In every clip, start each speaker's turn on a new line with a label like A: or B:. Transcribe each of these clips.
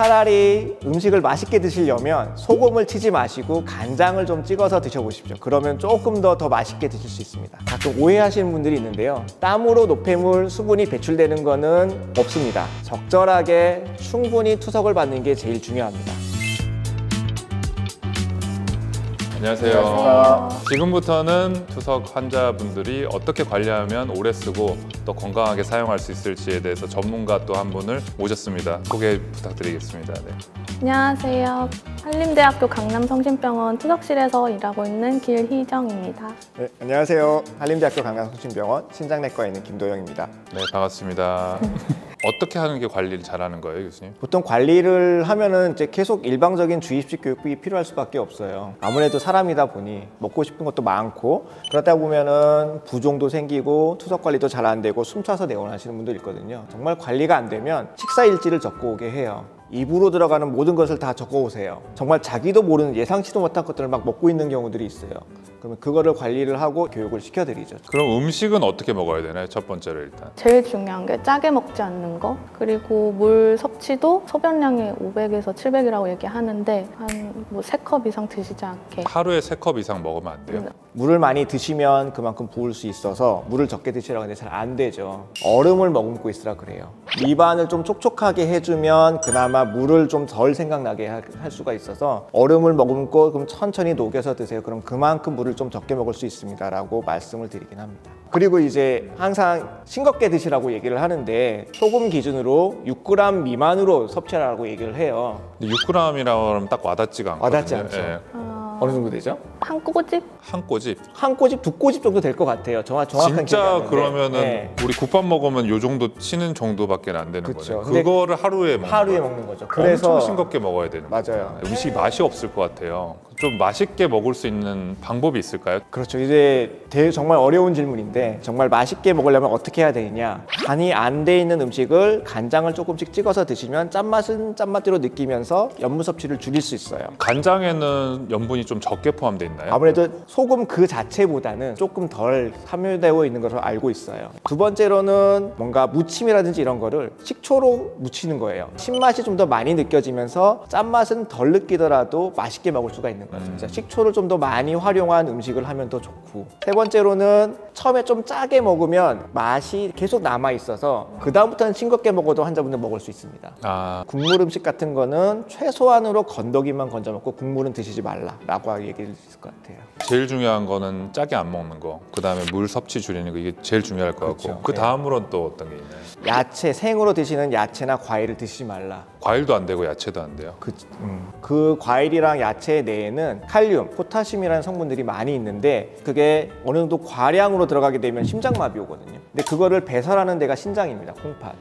A: 차라리 음식을 맛있게 드시려면 소금을 치지 마시고 간장을 좀 찍어서 드셔보십시오. 그러면 조금 더 맛있게 드실 수 있습니다. 가끔 오해하시는 분들이 있는데요. 땀으로 노폐물, 수분이 배출되는 거는 없습니다. 적절하게 충분히 투석을 받는 게 제일 중요합니다.
B: 안녕하세요. 지금부터는 투석 환자분들이 어떻게 관리하면 오래 쓰고 또 건강하게 사용할 수 있을지에 대해서 전문가 또 한 분을 모셨습니다. 소개 부탁드리겠습니다. 네.
C: 안녕하세요. 한림대학교 강남성심병원 투석실에서 일하고 있는 길희정입니다.
A: 네, 안녕하세요. 한림대학교 강남성심병원 신장내과에 있는 김도영입니다.
B: 네, 반갑습니다. 어떻게 하는 게 관리를 잘하는 거예요, 교수님?
A: 보통 관리를 하면은 이제 계속 일방적인 주입식 교육이 필요할 수밖에 없어요. 아무래도 사람이다 보니 먹고 싶은 것도 많고 그러다 보면은 부종도 생기고 투석 관리도 잘 안 되고 숨차서 내원하시는 분들 있거든요. 정말 관리가 안 되면 식사 일지를 적고 오게 해요. 입으로 들어가는 모든 것을 다 적어 오세요. 정말 자기도 모르는 예상치도 못한 것들을 막 먹고 있는 경우들이 있어요. 그러면 그거를 관리를 하고 교육을 시켜드리죠.
B: 그럼 음식은 어떻게 먹어야 되나요? 첫 번째로 일단.
C: 제일 중요한 게 짜게 먹지 않는 거, 그리고 물 섭취도 소변량이 500에서 700이라고 얘기하는데 한 뭐 3컵 이상 드시지 않게.
B: 하루에 3컵 이상 먹으면 안 돼요?
A: 물을 많이 드시면 그만큼 부을 수 있어서 물을 적게 드시라고 하는데 잘 안 되죠. 얼음을 머금고 있으라 그래요. 입안을 좀 촉촉하게 해주면 그나마 물을 좀 덜 생각나게 할 수가 있어서 얼음을 머금고 그럼 천천히 녹여서 드세요. 그럼 그만큼 물을 좀 적게 먹을 수 있습니다 라고 말씀을 드리긴 합니다. 그리고 이제 항상 싱겁게 드시라고 얘기를 하는데 소금 기준으로 6g 미만으로 섭취하라고 얘기를 해요.
B: 근데 6g이라고 하면 딱 와닿지가 않거든요.
A: 와닿지 않죠.
B: 예.
A: 어느 정도 되죠?
C: 한 꼬집?
B: 한 꼬집?
A: 한 꼬집, 두 꼬집 정도 될 것 같아요. 정확한 기억이 안
B: 진짜
A: 나는데.
B: 그러면은
A: 네.
B: 우리 국밥 먹으면 요 정도 치는 정도밖에 안 되는
A: 그쵸.
B: 거죠.
A: 근데
B: 그거를 하루에 먹는
A: 하루에
B: 거예요.
A: 먹는 거죠.
B: 엄청 싱겁게 먹어야 되는 거예요.
A: 맞아요.
B: 음식이 맛이 없을 것 같아요. 좀 맛있게 먹을 수 있는 방법이 있을까요?
A: 그렇죠. 이제 정말 어려운 질문인데 정말 맛있게 먹으려면 어떻게 해야 되느냐. 간이 안 돼 있는 음식을 간장을 조금씩 찍어서 드시면 짠맛은 짠맛대로 느끼면서 염분 섭취를 줄일 수 있어요.
B: 간장에는 염분이 좀 적게 포함되어 있나요?
A: 아무래도 소금 그 자체보다는 조금 덜 함유되어 있는 것으로 알고 있어요. 두 번째로는 뭔가 무침이라든지 이런 거를 식초로 무치는 거예요. 신맛이 좀 더 많이 느껴지면서 짠맛은 덜 느끼더라도 맛있게 먹을 수가 있는 거죠. 그래서 식초를 좀 더 많이 활용한 음식을 하면 더 좋고, 세 번째로는 처음에 좀 짜게 먹으면 맛이 계속 남아 있어서 그 다음부터는 싱겁게 먹어도 환자분들 먹을 수 있습니다. 국물 음식 같은 거는 최소한으로 건더기만 건져 먹고 국물은 드시지 말라라고 얘기를 드릴 것 같아요.
B: 제일 중요한 거는 짜게 안 먹는 거, 그 다음에 물 섭취 줄이는 거, 이게 제일 중요할 것
A: 그렇죠.
B: 같고 그 다음으로는 또 어떤 게 있나요?
A: 야채, 생으로 드시는 야채나 과일을 드시지 말라.
B: 과일도 안 되고 야채도 안 돼요?
A: 그 과일이랑 야채 내에는 칼륨, 포타슘이라는 성분들이 많이 있는데 그게 어느 정도 과량으로 들어가게 되면 심장마비 오거든요. 근데 그거를 배설하는 데가 신장입니다.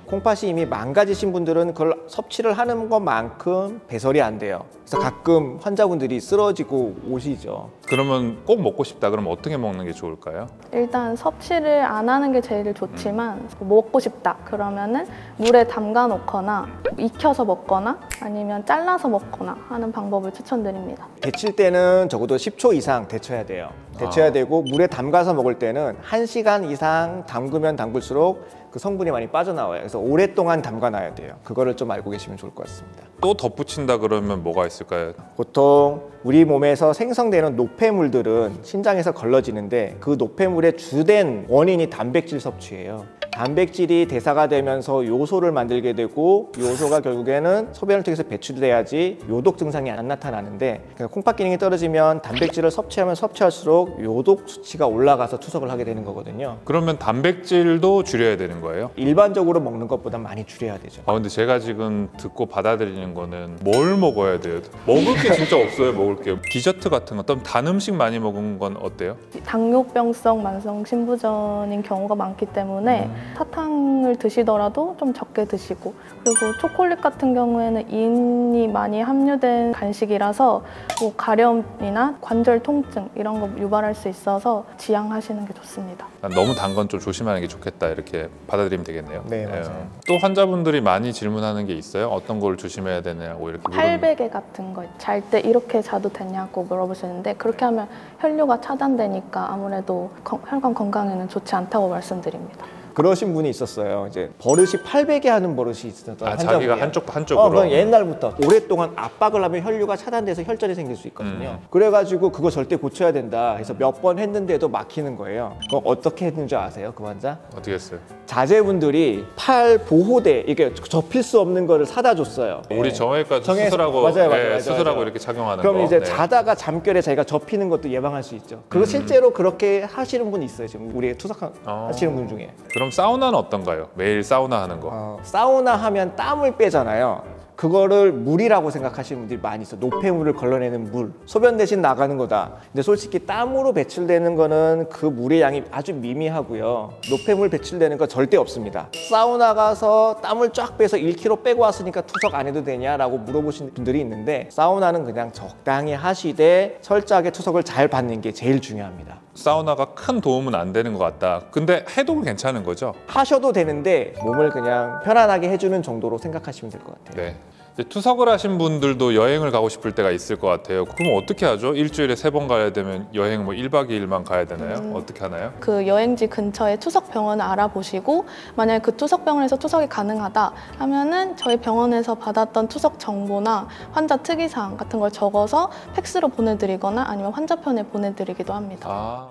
A: 콩팥이 이미 망가지신 분들은 그걸 섭취를 하는 것만큼 배설이 안 돼요. 그래서 가끔 환자분들이 쓰러지고 오시죠.
B: 그러면 꼭 먹고 싶다 그러면 어떻게 먹는 게 좋을까요?
C: 일단 섭취를 안 하는 게 제일 좋지만 먹고 싶다 그러면은 물에 담가 놓거나 익혀서 먹거나 아니면 잘라서 먹거나 하는 방법을 추천드립니다.
A: 데칠 때는 적어도 10초 이상 데쳐야 돼요. 데쳐야 되고 물에 담가서 먹을 때는 1시간 이상 담그면 담글수록 그 성분이 많이 빠져나와요. 그래서 오랫동안 담가놔야 돼요. 그거를 좀 알고 계시면 좋을 것 같습니다.
B: 또 덧붙인다 그러면 뭐가 있을까요?
A: 보통 우리 몸에서 생성되는 노폐물들은 신장에서 걸러지는데 그 노폐물의 주된 원인이 단백질 섭취예요. 단백질이 대사가 되면서 요소를 만들게 되고 요소가 결국에는 소변을 통해서 배출돼야지 요독 증상이 안 나타나는데 콩팥 기능이 떨어지면 단백질을 섭취하면 섭취할수록 요독 수치가 올라가서 투석을 하게 되는 거거든요.
B: 그러면 단백질도 줄여야 되는 거예요?
A: 일반적으로 먹는 것보다 많이 줄여야 되죠.
B: 근데 제가 지금 듣고 받아들이는 거는 뭘 먹어야 돼요? 먹을 게 진짜 없어요. 먹을 게 디저트 같은 거, 어떤 단 음식 많이 먹은 건 어때요?
C: 당뇨병성 만성 신부전인 경우가 많기 때문에 사탕을 드시더라도 좀 적게 드시고, 그리고 초콜릿 같은 경우에는 인이 많이 함유된 간식이라서 뭐 가렴이나 관절 통증 이런 거 유발할 수 있어서 지양하시는 게 좋습니다.
B: 너무 단 건 좀 조심하는 게 좋겠다 이렇게 받아들이면 되겠네요.
A: 네, 맞아요.
B: 또 환자분들이 많이 질문하는 게 있어요? 어떤 걸 조심해야 되냐고 이렇게
C: 팔베개 같은 거 잘 때 이렇게 자도 되냐고 물어보시는데 그렇게 하면 혈류가 차단되니까 아무래도 혈관 건강에는 좋지 않다고 말씀드립니다.
A: 그러신 분이 있었어요. 이제 버릇이 800에 하는 버릇이 있었던
B: 자기가
A: 환자분이에요.
B: 한쪽으로.
A: 그건 옛날부터 오랫동안 압박을 하면 혈류가 차단돼서 혈전이 생길 수 있거든요. 그래가지고 그거 절대 고쳐야 된다 해서 몇 번 했는데도 막히는 거예요. 그럼 어떻게 했는지 아세요? 그 환자?
B: 어떻게 했어요?
A: 자제분들이 팔 보호대, 이게 접힐 수 없는 거를 사다 줬어요.
B: 우리 정형외과
A: 정형외과-
B: 수술하고
A: 맞아요.
B: 수술하고 이렇게 착용하는
A: 그럼
B: 거.
A: 이제
B: 네.
A: 자다가 잠결에 자기가 접히는 것도 예방할 수 있죠. 그거 실제로 그렇게 하시는 분이 있어요. 지금 우리 투석하시는 분 중에.
B: 그럼 사우나는 어떤가요? 매일 사우나 하는 거.
A: 사우나 하면 땀을 빼잖아요. 그거를 물이라고 생각하시는 분들이 많이 있어요. 노폐물을 걸러내는 물. 소변 대신 나가는 거다. 근데 솔직히 땀으로 배출되는 거는 그 물의 양이 아주 미미하고요. 노폐물 배출되는 거 절대 없습니다. 사우나 가서 땀을 쫙 빼서 1kg 빼고 왔으니까 투석 안 해도 되냐라고 물어보시는 분들이 있는데, 사우나는 그냥 적당히 하시되 철저하게 투석을 잘 받는 게 제일 중요합니다.
B: 사우나가 큰 도움은 안 되는 것 같다. 근데 해도 괜찮은 거죠?
A: 하셔도 되는데 몸을 그냥 편안하게 해주는 정도로 생각하시면 될 것 같아요.
B: 네. 이제 투석을 하신 분들도 여행을 가고 싶을 때가 있을 것 같아요. 그럼 어떻게 하죠? 일주일에 3번 가야 되면 여행 뭐 1박 2일만 가야 되나요? 어떻게 하나요?
C: 그 여행지 근처에 투석 병원을 알아보시고, 만약에 그 투석 병원에서 투석이 가능하다 하면은 저희 병원에서 받았던 투석 정보나 환자 특이사항 같은 걸 적어서 팩스로 보내드리거나 아니면 환자편에 보내드리기도 합니다.
B: 아.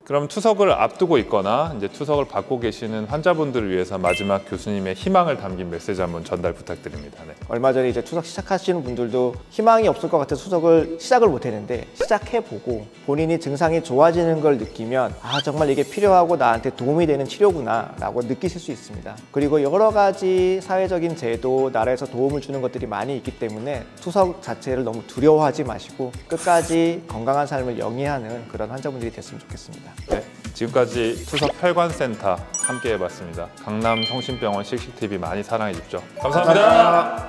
B: 그럼 투석을 앞두고 있거나 이제 투석을 받고 계시는 환자분들을 위해서 마지막 교수님의 희망을 담긴 메시지 한번 전달 부탁드립니다. 네.
A: 얼마 전에 이제 투석 시작하시는 분들도 희망이 없을 것 같아 투석을 시작을 못 했는데, 시작해보고 본인이 증상이 좋아지는 걸 느끼면 아, 정말 이게 필요하고 나한테 도움이 되는 치료구나 라고 느끼실 수 있습니다. 그리고 여러 가지 사회적인 제도, 나라에서 도움을 주는 것들이 많이 있기 때문에 투석 자체를 너무 두려워하지 마시고 끝까지 건강한 삶을 영위하는 그런 환자분들이 됐으면 좋겠습니다.
B: 네. 지금까지 투석 혈관센터 함께 해봤습니다. 강남 성심병원 씩씩TV 많이 사랑해 주십시오. 감사합니다.